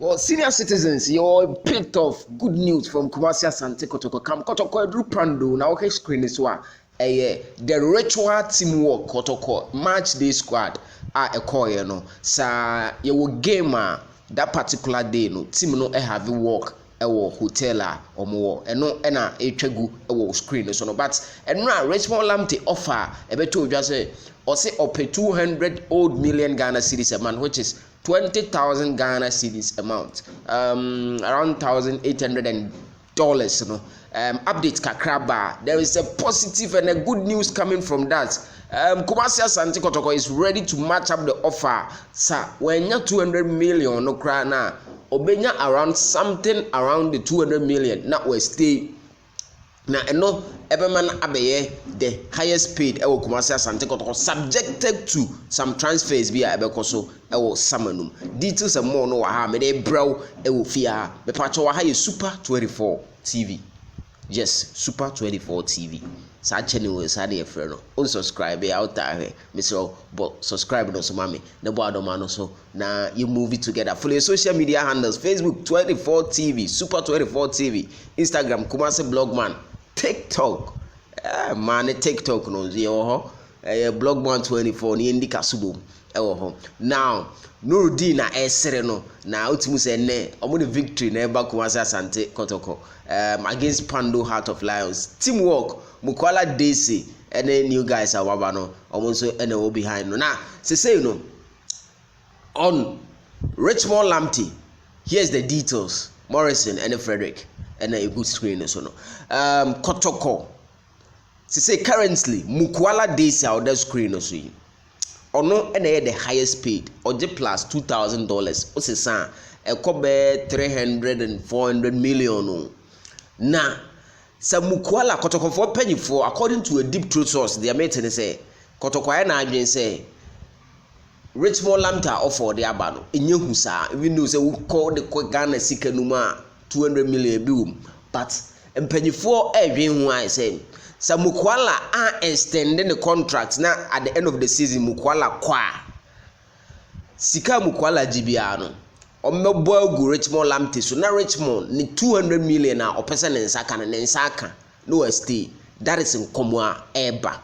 Well, senior citizens, you're a bit of good news from Kumasi ASANTE Kotoko. Kam Kotoko Edru Prando na okay screen this one. The Richmond teamwork Kotoko match day squad a no. Sa your gamer that particular day no team no have work hotel or more no na etwegu screen so no but enra Richmond Lamptey offer e beto just say or say up 200 old million Ghana cedis a month, which is 20,000 Ghana cedis amount, around $1,800, you know. Update kakraba. There is a positive and a good news coming from that. Kumasi ASANTE Kotoko is ready to match up the offer. Sir, when you 200 million no cry na, obenya around something around the 200 million. Now we stay. Na eno everyman abeye the highest paid ewo Kumasi ASANTE Kotoko subjected to some transfers bi a ebeko so ewo samanum details and more no wa ha me dey brow ewo fia me pacho wa ha ye Super 24 TV. Yes, Super 24 TV. Sa channel we sa dey frɛ no unsubscribe out there me so but subscribe no so mami ne bo adoma no so na you move it together. Follow your social media handles: Facebook 24 TV, Super 24 TV, Instagram Kumasi Blogman, TikTok, man, TikTok no Blogman 24 ni indika subo now Nurudin na esere no na otimu se ne omo the victory na eba Kumasi ASANTE Kotoko against Pando Heart of Lions. Teamwork Mukwala Daisy and new guys are waba no omo so ene wo behind no na say you know on Richmond Lamptey. Here's the details: Morrison and Frederick and a good screen so no Kotoko say currently Mukwala Daisy out the screen so or no and the highest paid or the plus $2,000 o se san e kobe 300 and 400 million no na sa Mukwala Kotoko for penny for according to a deep truth source they are making say Kotoko ya na adwen say Richmond Lamptey offer the abano enye hu sa even though say we call the Ghana sika numa 200 million bi but mpanyifo edwen hu I say sa Mukwala extending the contract na at the end of the season Mukwala kwa sika Mukwala GBA no omebo agu Richmond Lamptey so na Richmond ni 200 million na opesa ne nsaka na nsaka no stay that is in komwa eba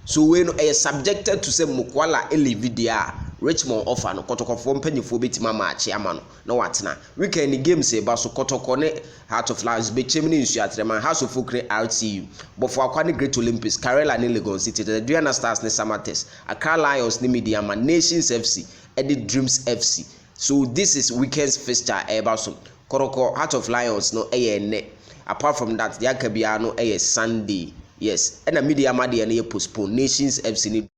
so we no subjected to say Mukwala leave there Richmond offer no Kotoko for mpanyifo betima match ama no watena weekend games e ba so Kotoko ne Heart of Lions be chimney nsu atrema House of Folk RTU but for Akwa Great Olympics Karela ne Lagos City the Diana Stars ne Samates Accra Lions ne Media Man Nations FC and the Dreams FC. So this is weekend's fixture e ba so Kotoko Heart of Lions no ne apart from that the Akabia no Sunday. Yes, and the Media Man dey postpone Nations FC ni